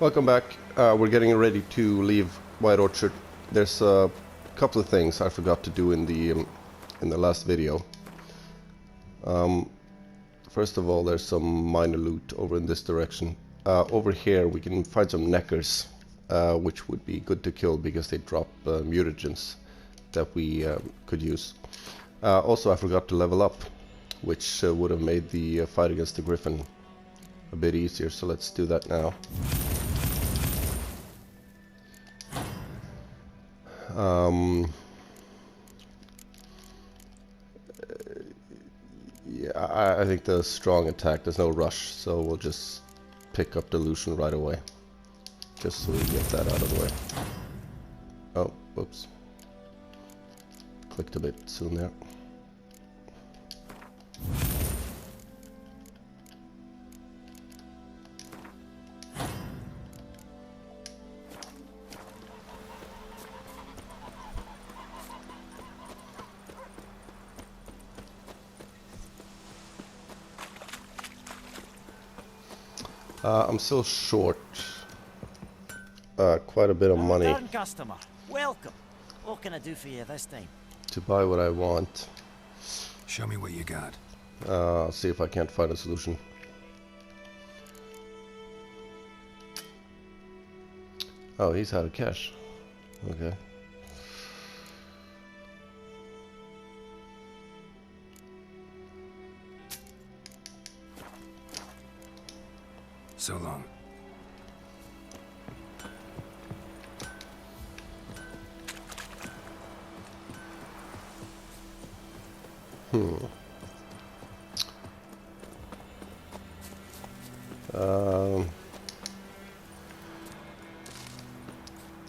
Welcome back. We're getting ready to leave White Orchard. There's a couple of things I forgot to do in the last video. First of all, there's some minor loot over in this direction. Over here we can find some neckers, which would be good to kill because they drop mutagens that we could use. Also, I forgot to level up, which would have made the fight against the Griffin a bit easier, so let's do that now. Yeah, I think the strong attack, there's no rush, so we'll just pick up dilution right away. Just so we get that out of the way. Oh, whoops. Clicked a bit soon there. I'm still short quite a bit of money. Return customer, welcome. What can I do for you this time? To buy what I want. Show me what you got. I'll see if I can't find a solution. Oh, he's out of cash. Okay. So long.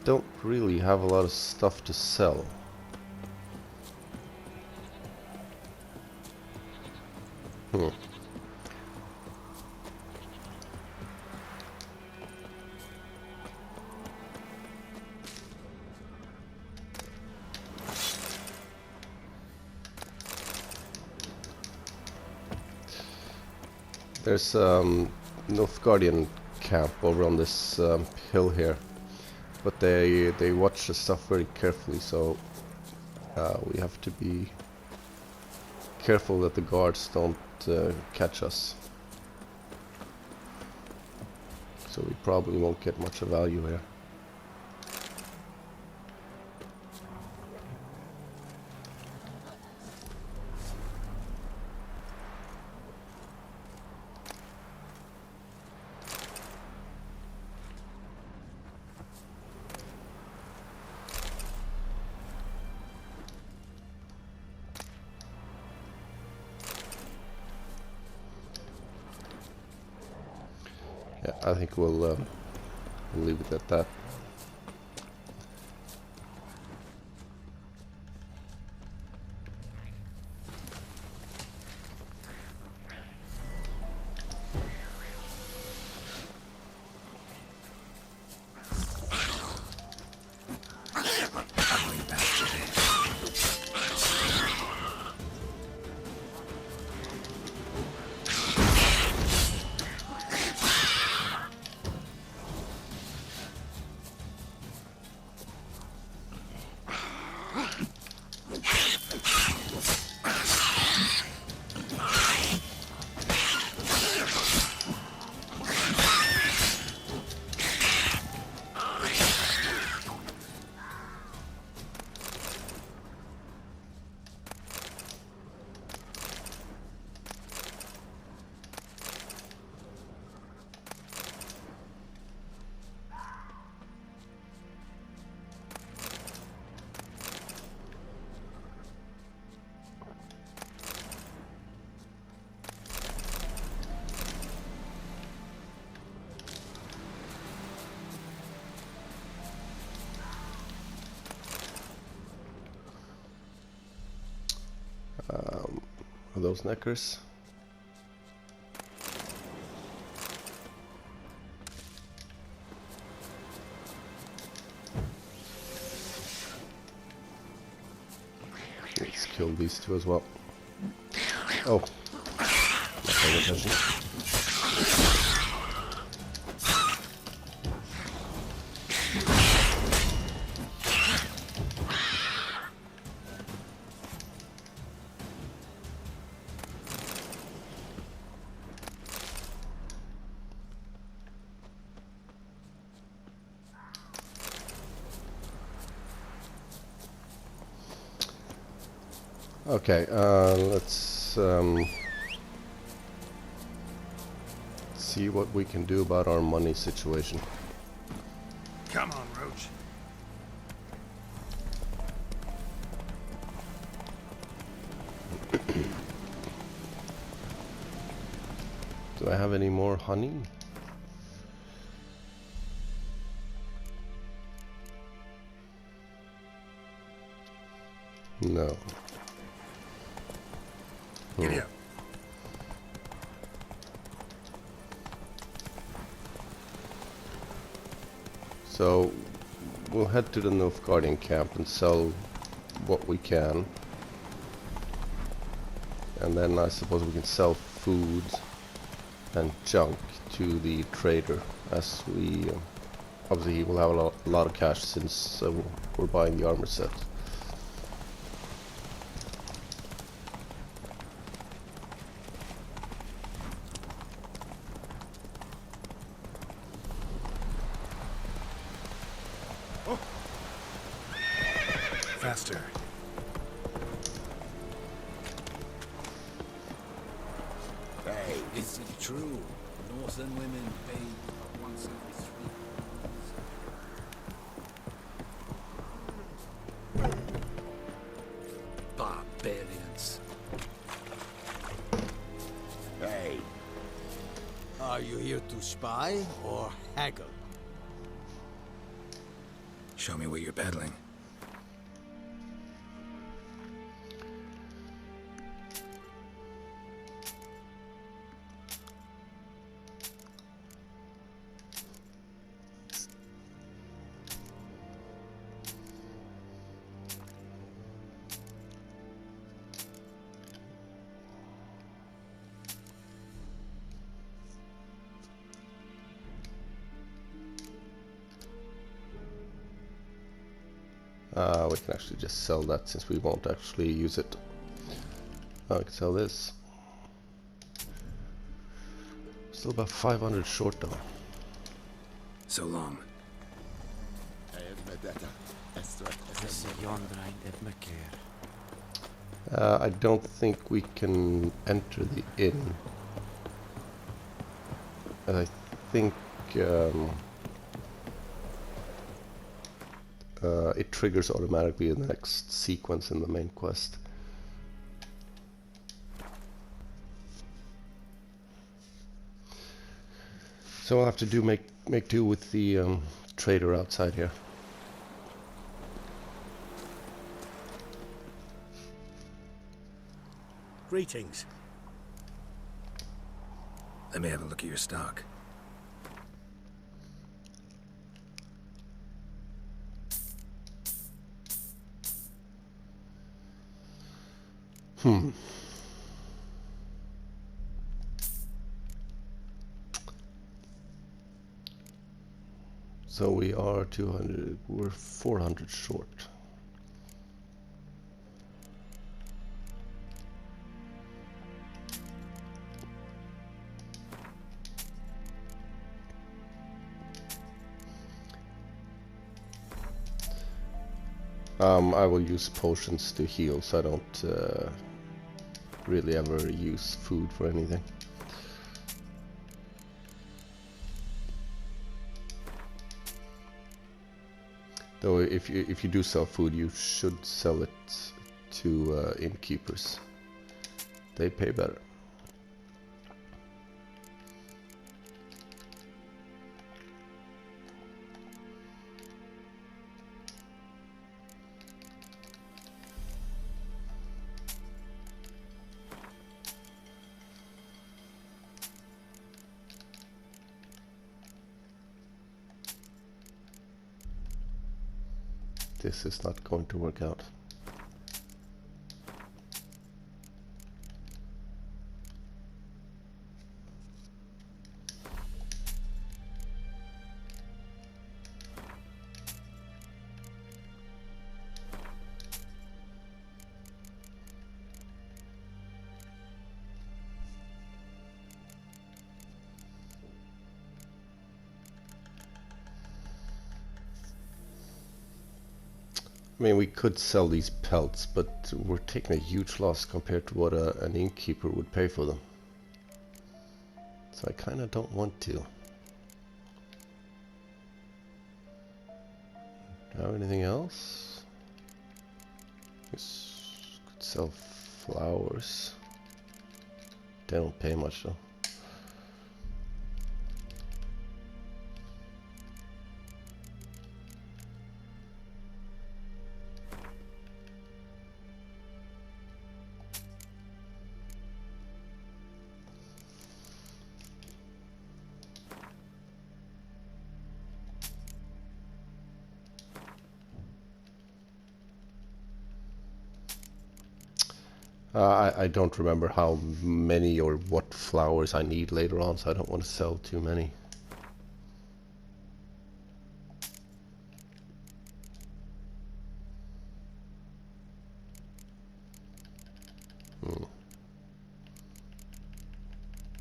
Don't really have a lot of stuff to sell. There's North Guardian camp over on this hill here, but they watch the stuff very carefully, so we have to be careful that the guards don't catch us. So we probably won't get much of value here. Yeah, I think we'll leave it at that. Are those neckers? Let's kill these two as well. Oh, not paying attention. Okay, let's see what we can do about our money situation. Come on, Roach. Do I have any more honey? No. Giddy up. So we'll head to the Nilfgaardian camp and sell what we can. And then I suppose we can sell food and junk to the trader, as we obviously he will have a lot of cash since we're buying the armor set. Faster. Hey, is it true? Northern women pay once every 3 months. Barbarians. Hey. Are you here to spy or haggle? Show me what you're peddling. We can actually just sell that since we won't actually use it. I can sell this. Still about 500 short though. So long. I don't think we can enter the inn. I think it triggers automatically in the next sequence in the main quest. So I'll have to do make do with the trader outside here. Greetings. Let me have a look at your stock. So we are 200, we're 400 short. I will use potions to heal, so I don't really ever use food for anything. Though if you do sell food, you should sell it to innkeepers. They pay better. This is not going to work out. I mean, we could sell these pelts, but we're taking a huge loss compared to what an innkeeper would pay for them. So I kind of don't want to. Do you have anything else? Yes, could sell flowers. They don't pay much though. I don't remember how many or what flowers I need later on, so I don't want to sell too many.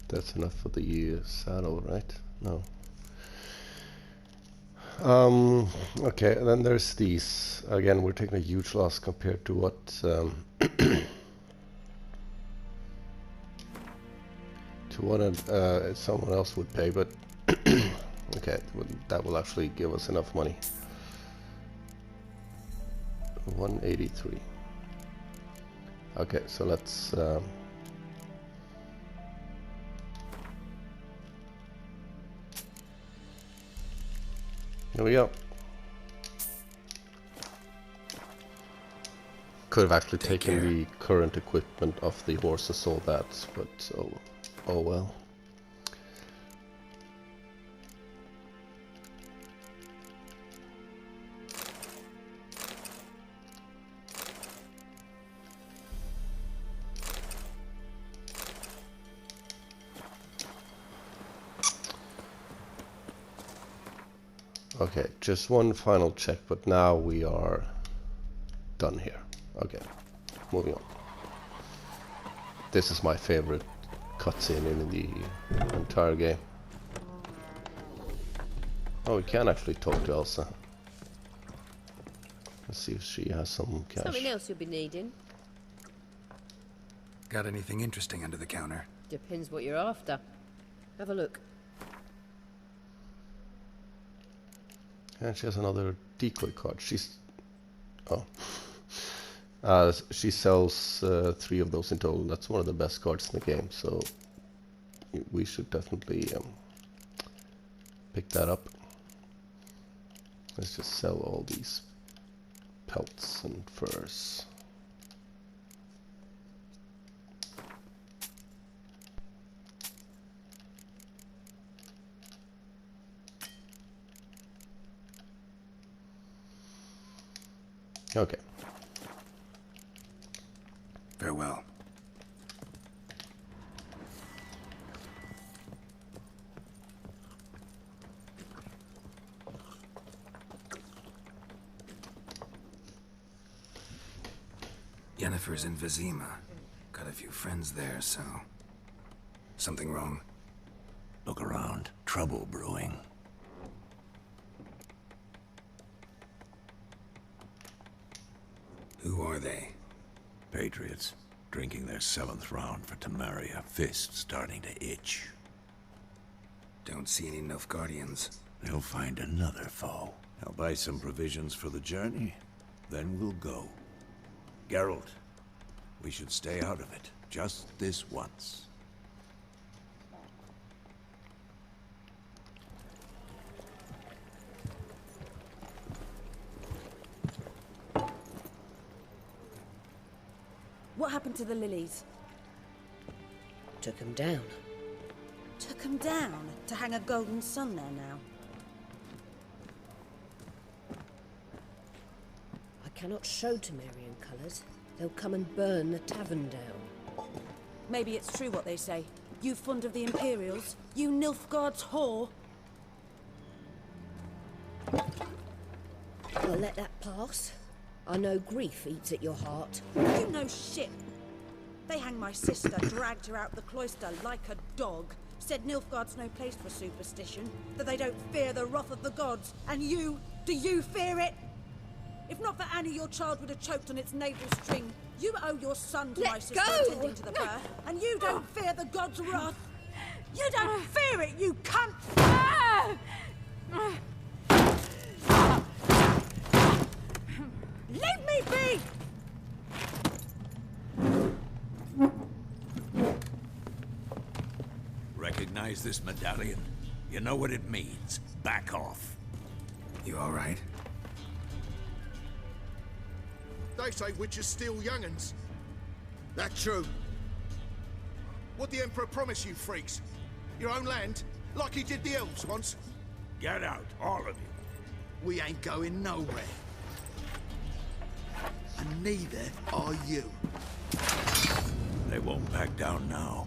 That's enough for the saddle, right? No. Okay, and then there's these. Again, we're taking a huge loss compared to what to what someone else would pay, but okay, that will actually give us enough money. 183. Okay, so let's here we go. Could have actually taken the current equipment of the horses, sold that, but oh well. Okay, just one final check, but now we are done here. Okay, moving on. This is my favorite cutscene in the entire game. Oh, we can actually talk to Elsa. Let's see if she has some cash. Something else you'll be needing. Got anything interesting under the counter? Depends what you're after. Have a look. And she has another decoy card. She's... oh. She sells 3 of those in total. That's one of the best cards in the game, so we should definitely pick that up. Let's just sell all these pelts and furs. Okay. Farewell. Yennefer's in Vizima. Got a few friends there, so... Something wrong? Look around. Trouble brewing. Who are they? Patriots. Drinking their 7th round for Temeria. Fist starting to itch. Don't see any Nilfgaardians. They'll find another foe. I'll buy some provisions for the journey. Then we'll go. Geralt, we should stay out of it. Just this once. What happened to the lilies? Took them down. Took them down to hang a golden sun there now. I cannot show Temerian colours. They'll come and burn the tavern down. Maybe it's true what they say. You fond of the Imperials? You Nilfgaard's whore? I'll let that pass. I know grief eats at your heart. You know shit. They hanged my sister, dragged her out the cloister like a dog. Said Nilfgaard's no place for superstition, that they don't fear the wrath of the gods. And you, do you fear it? If not for Annie, your child would have choked on its navel string. You owe your son to Let my sister go! attending to the birth, and you don't fear the god's wrath. You don't fear it, you cunt! Leave me be! Recognize this medallion? You know what it means. Back off. You all right? They say witches steal young'uns. That true? What the Emperor promise you, freaks? Your own land? Like he did the elves once? Get out, all of you. We ain't going nowhere. And neither are you. They won't back down now.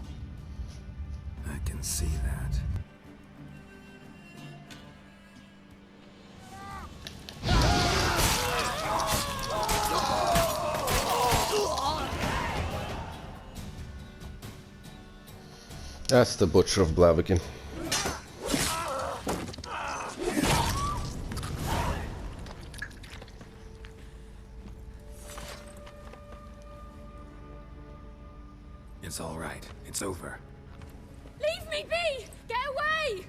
I can see that. That's the Butcher of Blaviken. It's all right. It's over. Leave me be! Get away!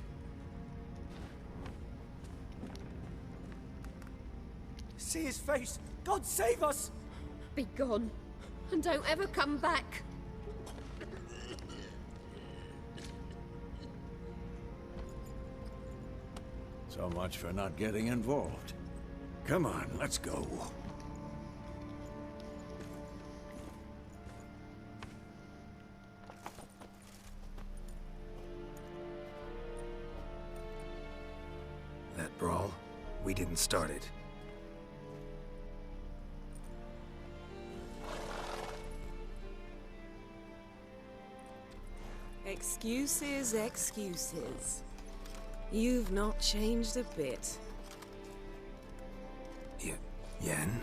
See his face! God save us! Be gone, and don't ever come back. So much for not getting involved. Come on, let's go. That brawl, we didn't start it. Excuses, excuses. You've not changed a bit. Yen?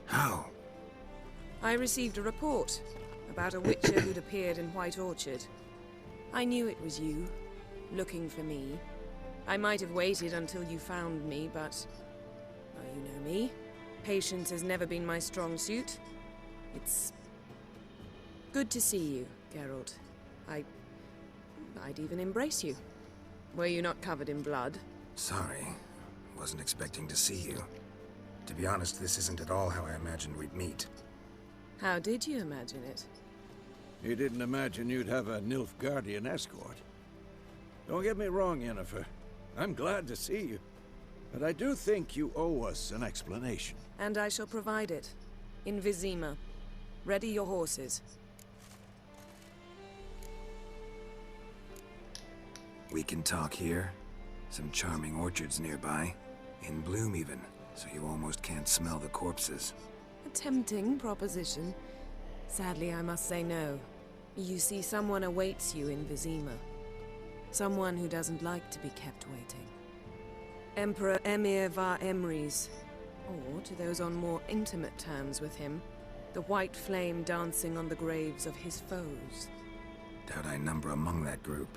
How? I received a report about a witcher who'd appeared in White Orchard. I knew it was you, looking for me. I might have waited until you found me, but... well, you know me. Patience has never been my strong suit. It's... good to see you, Geralt. I'd even embrace you. Were you not covered in blood? Sorry. Wasn't expecting to see you. To be honest, this isn't at all how I imagined we'd meet. How did you imagine it? You didn't imagine you'd have a Nilfgaardian escort. Don't get me wrong, Yennefer. I'm glad to see you. But I do think you owe us an explanation. And I shall provide it. In Vizima. Ready your horses. We can talk here. Some charming orchards nearby. In bloom even, so you almost can't smell the corpses. A tempting proposition. Sadly, I must say no. You see, someone awaits you in Vizima. Someone who doesn't like to be kept waiting. Emperor Emir var Emrys. Or, to those on more intimate terms with him, the white flame dancing on the graves of his foes. Doubt I number among that group.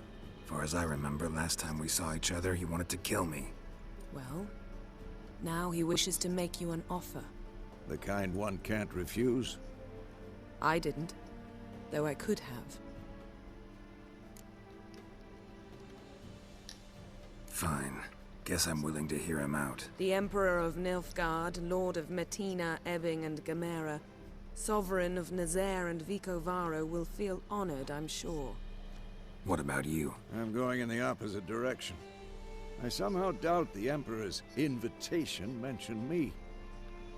Far as I remember, last time we saw each other, he wanted to kill me. Well, now he wishes to make you an offer. The kind one can't refuse? I didn't, though I could have. Fine. Guess I'm willing to hear him out. The Emperor of Nilfgaard, Lord of Metina, Ebbing and Gamera, Sovereign of Nazaire and Vicovaro will feel honored, I'm sure. What about you? I'm going in the opposite direction. I somehow doubt the Emperor's invitation mentioned me.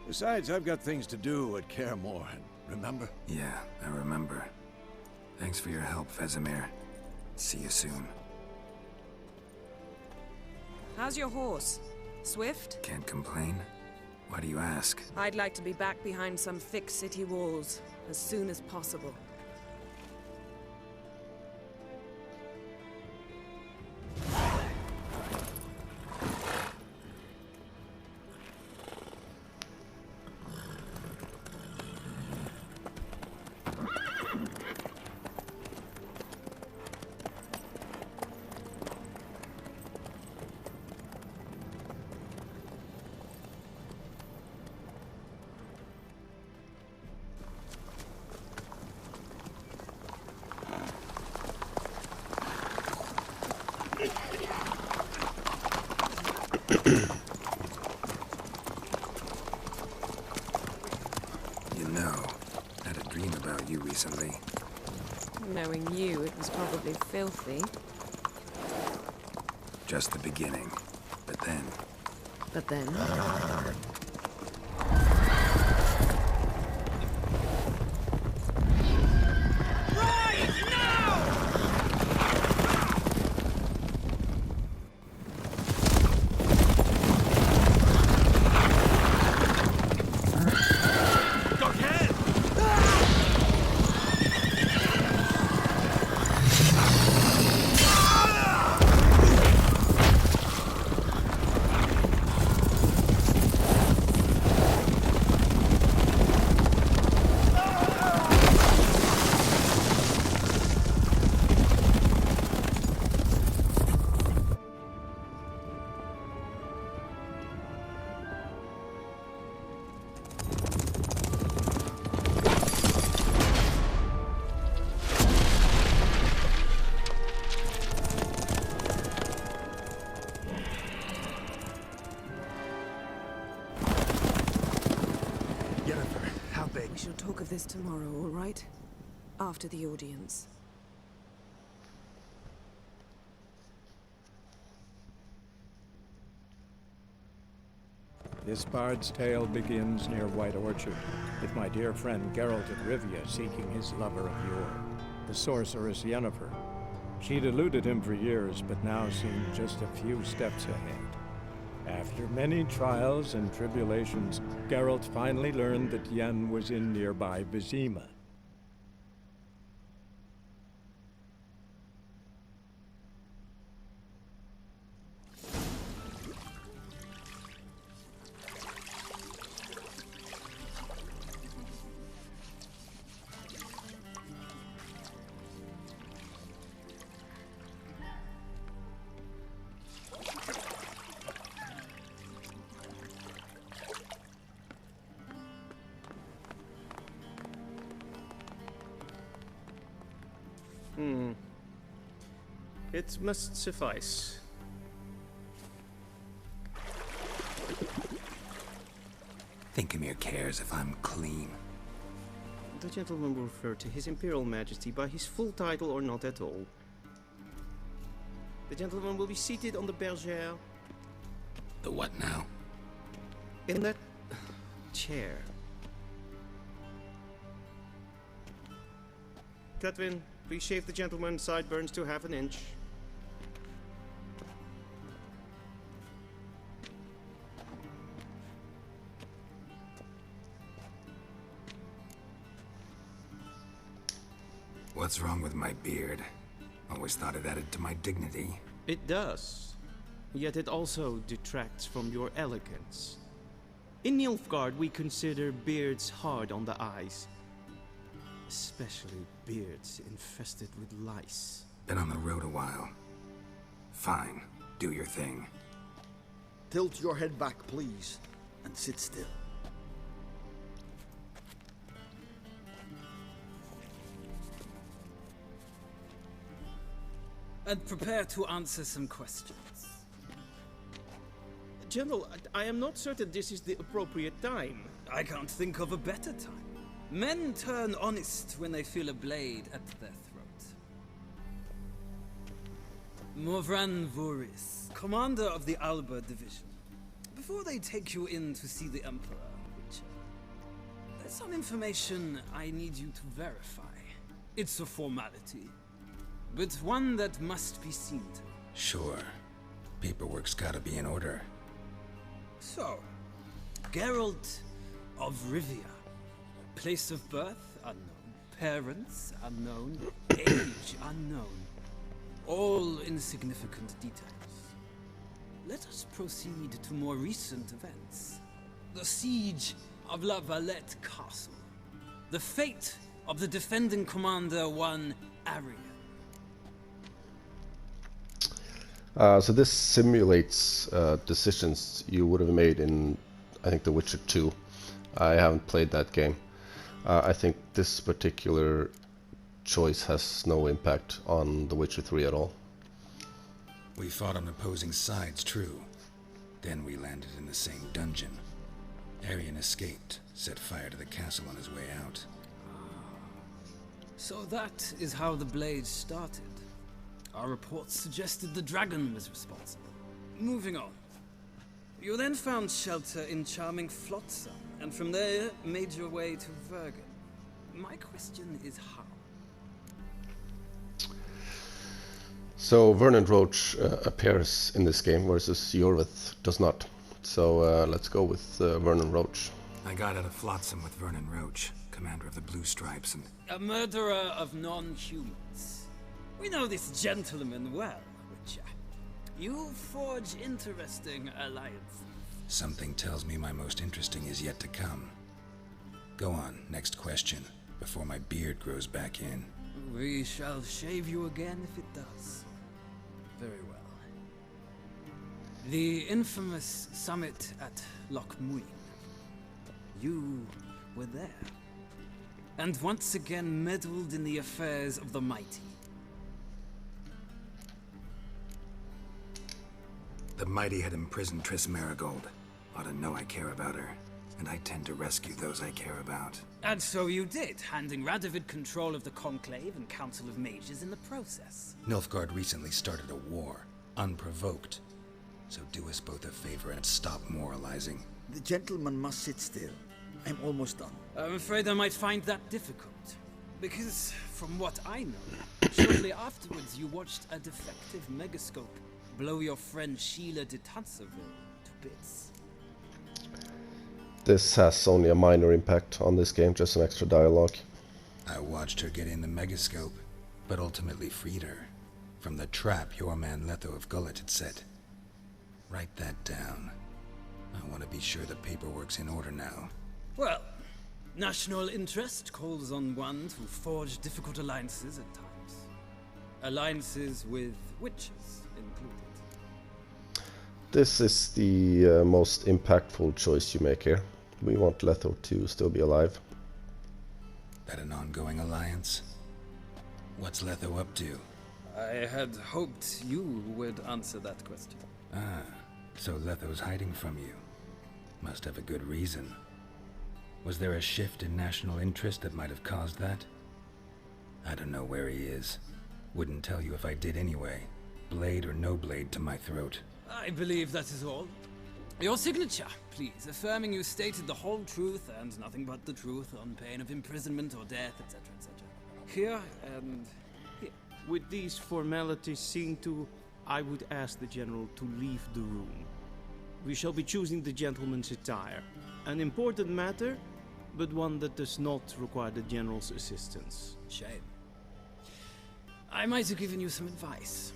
Besides, I've got things to do at Kaer Morhen, remember? Yeah, I remember. Thanks for your help, Vesemir. See you soon. How's your horse? Swift? Can't complain. Why do you ask? I'd like to be back behind some thick city walls as soon as possible. You know, I had a dream about you recently. Knowing you, it was probably filthy. Just the beginning. But then... But then... We shall talk of this tomorrow, all right? After the audience. This bard's tale begins near White Orchard, with my dear friend Geralt of Rivia seeking his lover of yore, the sorceress Yennefer. She'd eluded him for years, but now seemed just a few steps ahead. After many trials and tribulations, Geralt finally learned that Yen was in nearby Vizima. It must suffice. Thinkamere cares if I'm clean. The gentleman will refer to His Imperial Majesty by his full title or not at all. The gentleman will be seated on the bergère. The what now? In that chair. Cletwin, please shave the gentleman's sideburns to half an inch. What's wrong with my beard? Always thought it added to my dignity. It does. Yet it also detracts from your elegance. In Nilfgaard, we consider beards hard on the eyes. Especially beards infested with lice. Been on the road a while. Fine. Do your thing. Tilt your head back, please, and sit still. And prepare to answer some questions. General, I am not certain this is the appropriate time. I can't think of a better time. Men turn honest when they feel a blade at their throat. Morvran Vuris, commander of the Alba Division. Before they take you in to see the Emperor, Witcher, there's some information I need you to verify. It's a formality, but one that must be seen to. Sure. Paperwork's gotta be in order. So, Geralt of Rivia. Place of birth unknown. Parents unknown. Age unknown. All insignificant details. Let us proceed to more recent events. The siege of La Valette Castle. The fate of the defending commander, one Arian. So this simulates decisions you would have made in, I think, The Witcher 2. I haven't played that game. I think this particular choice has no impact on The Witcher 3 at all. We fought on opposing sides, true. Then we landed in the same dungeon. Arian escaped, set fire to the castle on his way out. So that is how the Blade started. Our reports suggested the dragon was responsible. Moving on. You then found shelter in charming Flotsam, and from there made your way to Vergen. My question is how? So Vernon Roach appears in this game, versus Yorvith does not. So let's go with Vernon Roach. I got out of Flotsam with Vernon Roach, commander of the Blue Stripes, and... A murderer of non-humans. We know this gentleman well, Witcher. You forge interesting alliances. Something tells me my most interesting is yet to come. Go on, next question, before my beard grows back in. We shall shave you again if it does. Very well. The infamous summit at Loch Muin. You were there. And once again meddled in the affairs of the mighty. The mighty had imprisoned Triss Marigold. Ought to know I care about her. And I tend to rescue those I care about. And so you did, handing Radovid control of the Conclave and Council of Mages in the process. Nilfgaard recently started a war, unprovoked. So do us both a favor and stop moralizing. The gentleman must sit still. I'm almost done. I'm afraid I might find that difficult. Because, from what I know, shortly afterwards you watched a defective megascope blow your friend Sheila de Tanserville to bits. This has only a minor impact on this game, just some extra dialogue. I watched her get in the megascope, but ultimately freed her from the trap your man Letho of Gullet had set. Write that down. I want to be sure the paperwork's in order now. Well, national interest calls on one to forge difficult alliances at times. Alliances with witches included. This is the most impactful choice you make here. We want Letho to still be alive. That an ongoing alliance? What's Letho up to? I had hoped you would answer that question. Ah, so Letho's hiding from you. Must have a good reason. Was there a shift in national interest that might have caused that? I don't know where he is. Wouldn't tell you if I did anyway. Blade or no blade to my throat. I believe that is all. Your signature, please, affirming you stated the whole truth and nothing but the truth on pain of imprisonment or death, etc., etc. Here and here. With these formalities seen to, I would ask the General to leave the room. We shall be choosing the gentleman's attire. An important matter, but one that does not require the General's assistance. Shame. I might have given you some advice.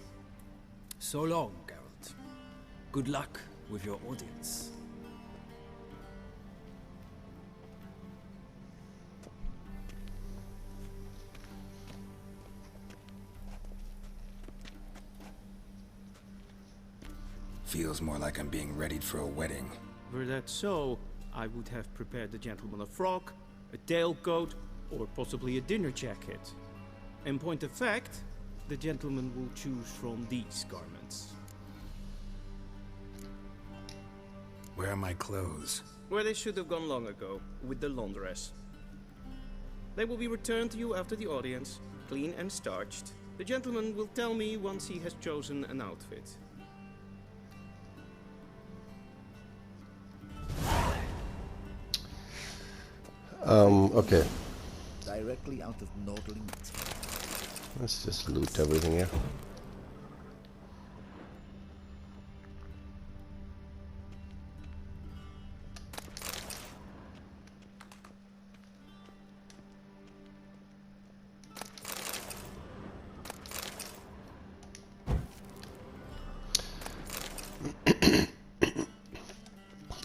So long, Geralt. Good luck with your audience. Feels more like I'm being readied for a wedding. Were that so, I would have prepared the gentleman a frock, a tailcoat, or possibly a dinner jacket. In point of fact, the gentleman will choose from these garments. Where are my clothes? Where they should have gone long ago, with the laundress. They will be returned to you after the audience, clean and starched. The gentleman will tell me once he has chosen an outfit. Okay. Directly out of Nordling. Let's just loot everything here.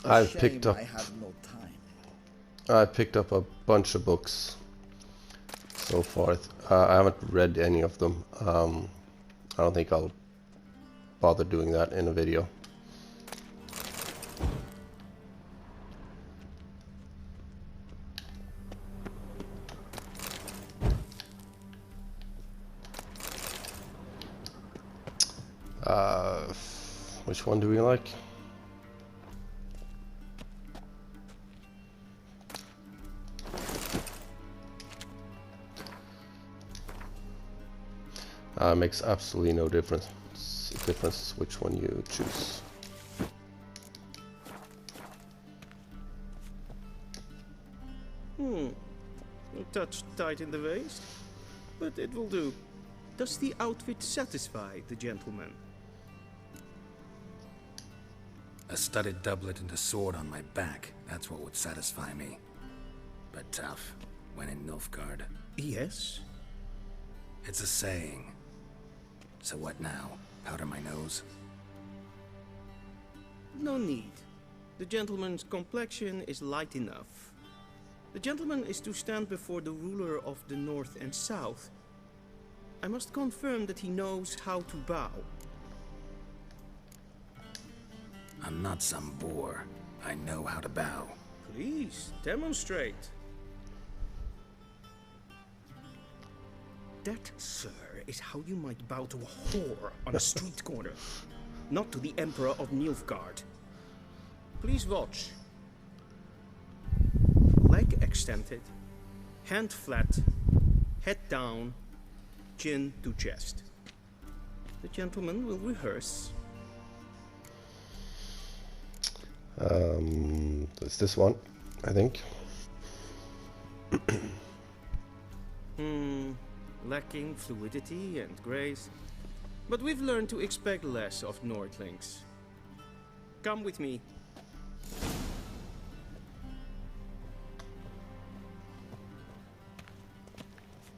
I've picked up. I have no time. I picked up a bunch of books so far. I haven't read any of them. I don't think I'll bother doing that in a video. Which one do we like? Makes absolutely no difference. Difference which one you choose. A touch tight in the waist, but it will do. Does the outfit satisfy the gentleman? A studded doublet and a sword on my back, that's what would satisfy me. But tough, when in Nilfgaard. Yes? It's a saying. So what now? Powder my nose? No need. The gentleman's complexion is light enough. The gentleman is to stand before the ruler of the North and South. I must confirm that he knows how to bow. I'm not some boor. I know how to bow. Please, demonstrate. That, sir, is how you might bow to a whore on a street corner, not to the Emperor of Nilfgaard. Please watch. Leg extended, hand flat, head down, chin to chest. The gentleman will rehearse. It's this one, I think. Lacking fluidity and grace. But we've learned to expect less of Nordlings. Come with me.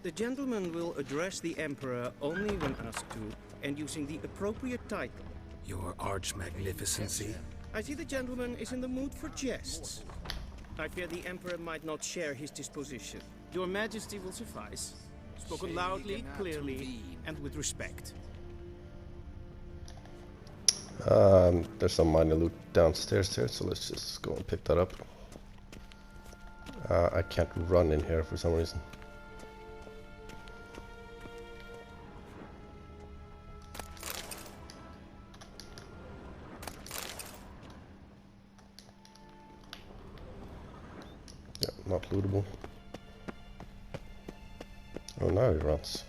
The gentleman will address the Emperor only when asked to, and using the appropriate title. Your arch-magnificency? I see the gentleman is in the mood for jests. I fear the Emperor might not share his disposition. Your Majesty will suffice. Spoken loudly, clearly, and with respect. There's some minor loot downstairs here, so let's just go and pick that up. I can't run in here for some reason. Yeah, not lootable. Oh, now he runs.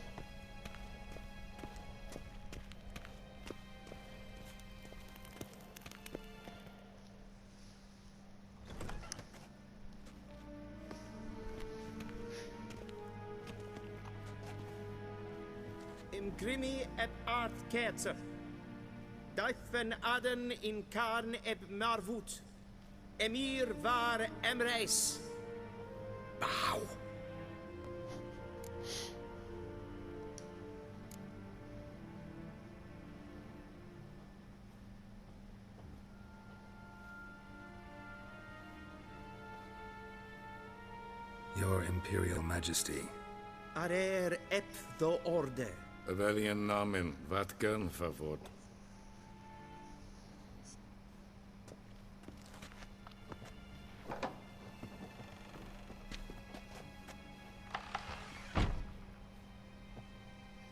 Imgrimi eb art ketzer. Daifen aden in karn eb marvut. Emir var emreis. Bow. Your Imperial Majesty. Arer ep the orde. Avelian namen, vatgen favor.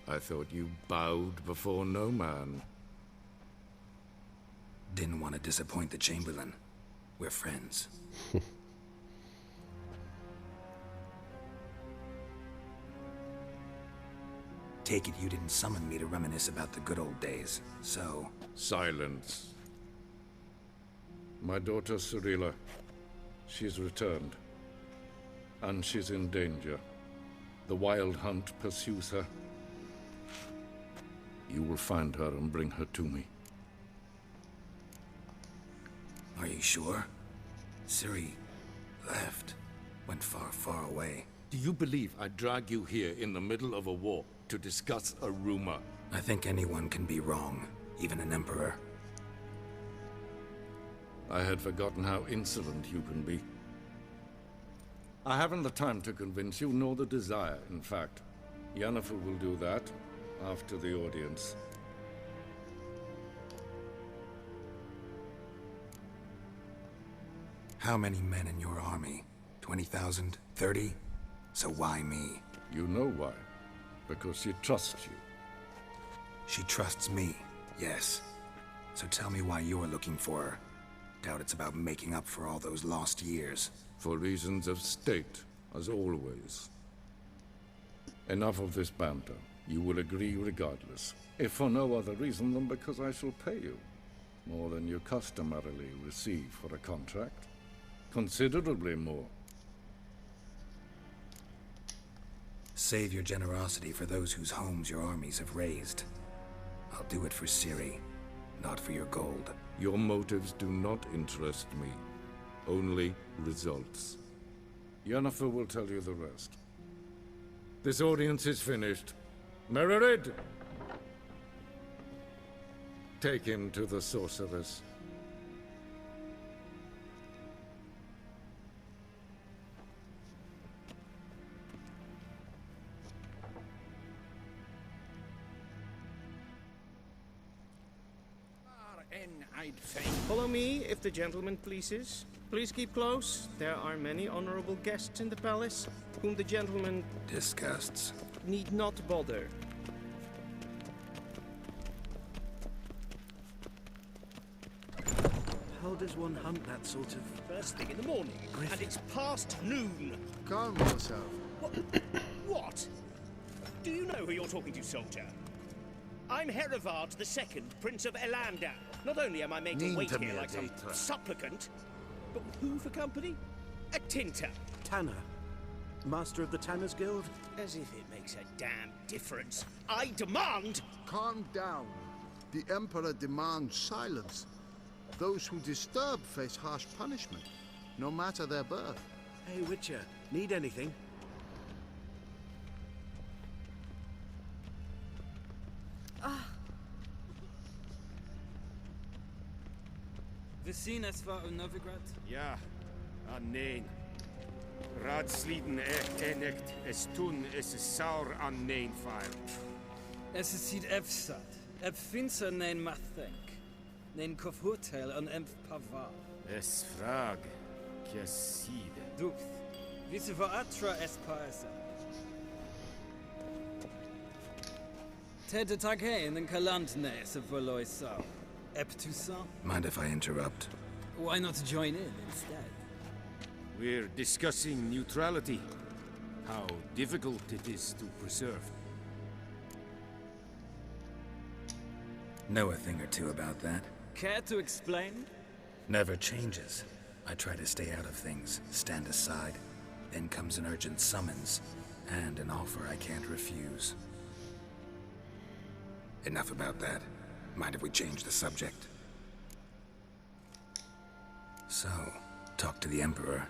I thought you bowed before no man. Didn't want to disappoint the Chamberlain. We're friends. Take it you didn't summon me to reminisce about the good old days, so... Silence. My daughter Cyrilla, she's returned. And she's in danger. The Wild Hunt pursues her. You will find her and bring her to me. Are you sure? Ciri left. Went far, far away. Do you believe I'd drag you here in the middle of a war to discuss a rumor? I think anyone can be wrong, even an emperor. I had forgotten how insolent you can be. I haven't the time to convince you, nor the desire, in fact. Yennefer will do that after the audience. How many men in your army? 20,000? 30? So why me? You know why. Because she trusts you. She trusts me, yes. So tell me why you're looking for her. Doubt it's about making up for all those lost years. For reasons of state, as always. Enough of this banter. You will agree regardless, if for no other reason than because I shall pay you. More than you customarily receive for a contract. Considerably more. Save your generosity for those whose homes your armies have razed. I'll do it for Ciri, not for your gold. Your motives do not interest me. Only results. Yennefer will tell you the rest. This audience is finished. Mererid! Take him to the sorceress. Follow me, if the gentleman pleases. Please keep close. There are many honorable guests in the palace, whom the gentleman disgusts. Need not bother. How does one hunt that sort of... First thing in the morning, and it's past noon. Calm yourself. What? Do you know who you're talking to, soldier? I'm Herivard II, Prince of Elandar. Not only am I made to wait here like some supplicant, but with who for company? A tinter. Tanner? Master of the Tanners Guild? As if it makes a damn difference. I demand... Calm down. The Emperor demands silence. Those who disturb face harsh punishment, no matter their birth. Hey, Witcher. Need anything? We zien es war in Novigrad? Ja, nein. Ratsliden enekt es tun es saur an nein fire. Es is hit efsat. Ep finser nein mathenk. Nein kofurtel an emf pavar. Es frag. Kiaside. Duft. Wisse va atra es paesa. Ted tag hein en kalandne se verloisau. Ep Toussaint? Mind if I interrupt? Why not join in instead? We're discussing neutrality. How difficult it is to preserve. Know a thing or two about that? Care to explain? Never changes. I try to stay out of things, stand aside. Then comes an urgent summons, and an offer I can't refuse. Enough about that. Mind if we change the subject? So, talk to the Emperor.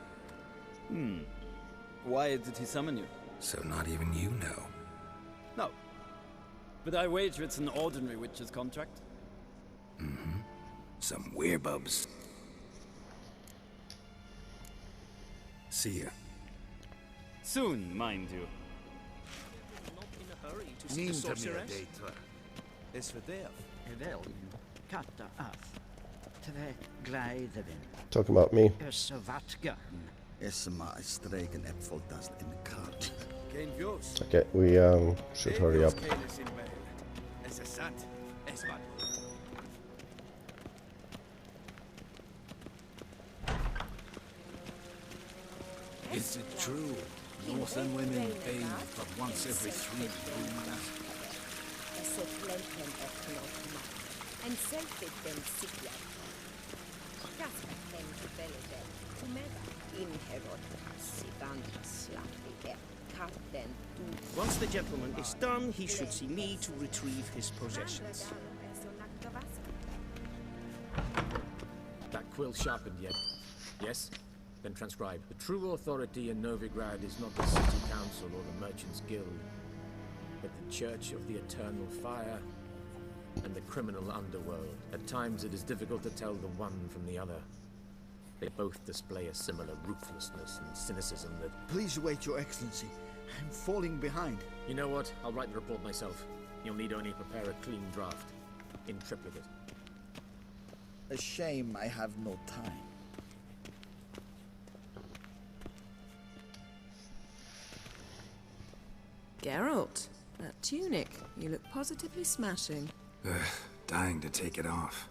Why did he summon you? So not even you know. No. But I wager it's an ordinary witch's contract. Mm-hmm. Some werebubs. See ya. Soon, mind you. Not in a hurry to see the sorceress. Es verderf. Wel, katta af. Tre gleideren. Talking about me. Es maar streken Äpfel das in the cart. Geen views. Okay, we should hurry up. Es is sat. Es wat. Is it true? Northern women bathe but once every 3 moons. En selfie den sigla. Kaspaten tibelede. Kumeda. Inherod. Sivan slappi. Katten. Once the gentleman is done, he should see me to retrieve his possessions. That quill sharpened yet? Yes? Then transcribe. The true authority in Novigrad is not the city council or the merchants' guild, but the Church of the Eternal Fire and the criminal underworld. At times it is difficult to tell the one from the other. They both display a similar ruthlessness and cynicism that... Please wait, Your Excellency. I'm falling behind. You know what? I'll write the report myself. You'll need only prepare a clean draft. In triplicate. A shame I have no time. Geralt, that tunic. You look positively smashing. Dying to take it off.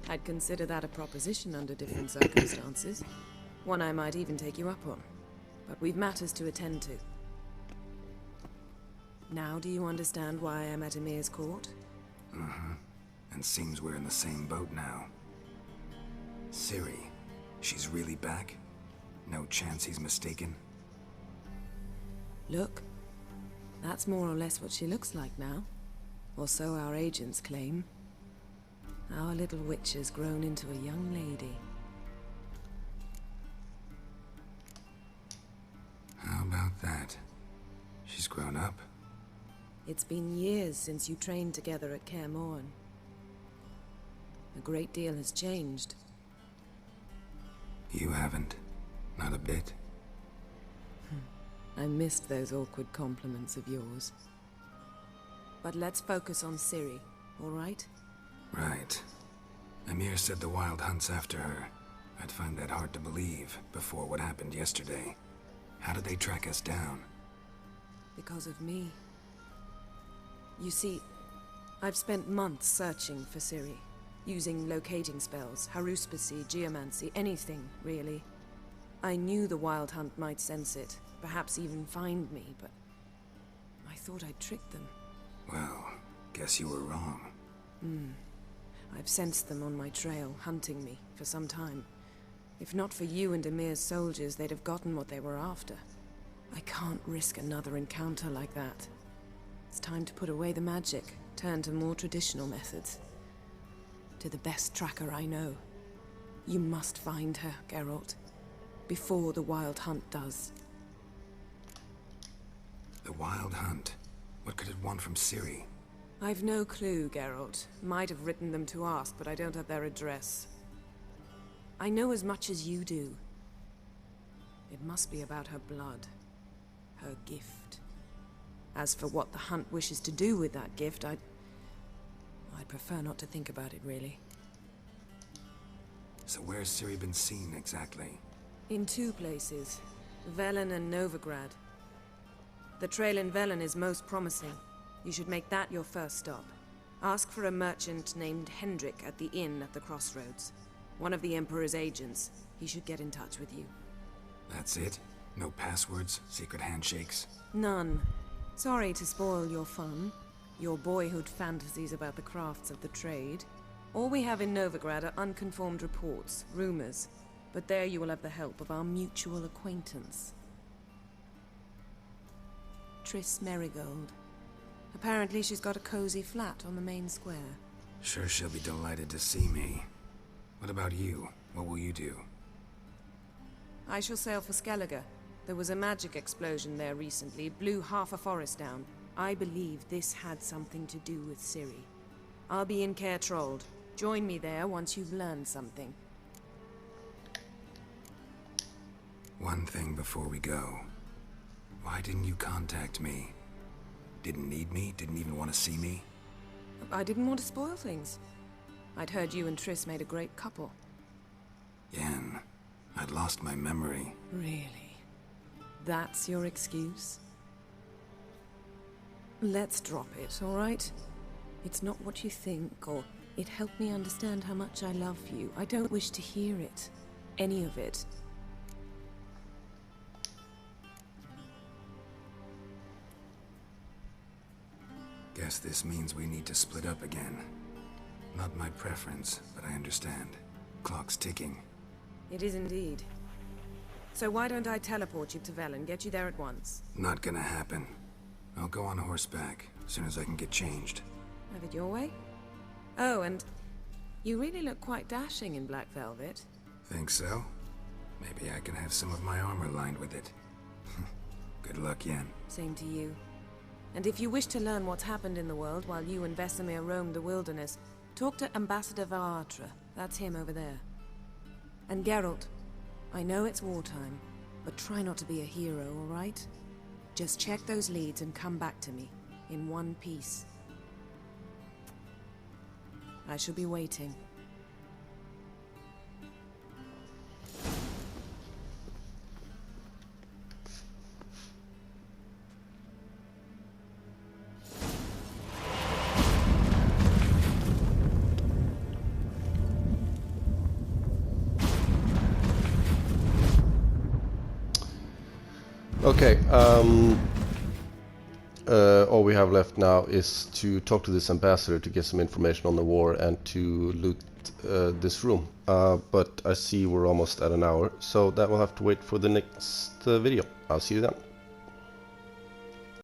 I'd consider that a proposition under different circumstances. One I might even take you up on. But we've matters to attend to. Now do you understand why I'm at Emir's court? Mm-hmm. And seems we're in the same boat now. Ciri, she's really back? No chance he's mistaken? Look, that's more or less what she looks like now. Or so our agents claim. Our little witch has grown into a young lady. How about that? She's grown up? It's been years since you trained together at Kaer Morhen. A great deal has changed. You haven't. Not a bit. I missed those awkward compliments of yours. But let's focus on Ciri, all right? Right. Emir said the Wild Hunt's after her. I'd find that hard to believe before what happened yesterday. How did they track us down? Because of me. You see, I've spent months searching for Ciri, using locating spells, haruspicy, geomancy, anything, really. I knew the Wild Hunt might sense it, perhaps even find me, but I thought I'd tricked them. Well, guess you were wrong. I've sensed them on my trail, hunting me, for some time. If not for you and Emir's soldiers, they'd have gotten what they were after. I can't risk another encounter like that. It's time to put away the magic, turn to more traditional methods. To the best tracker I know. You must find her, Geralt. Before the Wild Hunt does. The Wild Hunt? What could it want from Ciri? I've no clue, Geralt. Might have written them to ask, but I don't have their address. I know as much as you do. It must be about her blood. Her gift. As for what the Hunt wishes to do with that gift, I'd prefer not to think about it, really. So where's Ciri been seen, exactly? In two places. Velen and Novigrad. The trail in Velen is most promising. You should make that your first stop. Ask for a merchant named Hendrik at the inn at the crossroads. One of the Emperor's agents. He should get in touch with you. That's it? No passwords? Secret handshakes? None. Sorry to spoil your fun. Your boyhood fantasies about the crafts of the trade. All we have in Novigrad are unconfirmed reports, rumors. But there you will have the help of our mutual acquaintance. Triss Merigold. Apparently she's got a cozy flat on the main square. Sure she'll be delighted to see me. What about you? What will you do? I shall sail for Skellige. There was a magic explosion there recently, blew half a forest down. I believe this had something to do with Ciri. I'll be in Caer Trold. Join me there once you've learned something. One thing before we go. Why didn't you contact me? Didn't need me? Didn't even want to see me? I didn't want to spoil things. I'd heard you and Triss made a great couple. Yen, I'd lost my memory. Really? That's your excuse? Let's drop it, all right? It's not what you think, or it helped me understand how much I love you. I don't wish to hear it. Any of it. Guess this means we need to split up again. Not my preference, but I understand. Clock's ticking. It is indeed. So why don't I teleport you to Velen, get you there at once? Not gonna happen. I'll go on horseback, as soon as I can get changed. Have it your way? Oh, and you really look quite dashing in black velvet. Think so? Maybe I can have some of my armor lined with it. Good luck, Yen. Same to you. And if you wish to learn what's happened in the world while you and Vesemir roamed the wilderness, talk to Ambassador Varatra. That's him over there. And Geralt, I know it's wartime, but try not to be a hero, all right? Just check those leads and come back to me, in one piece. I shall be waiting. Okay, all we have left now is to talk to this ambassador to get some information on the war and to loot this room. But I see we're almost at an hour, so that will have to wait for the next video. I'll see you then.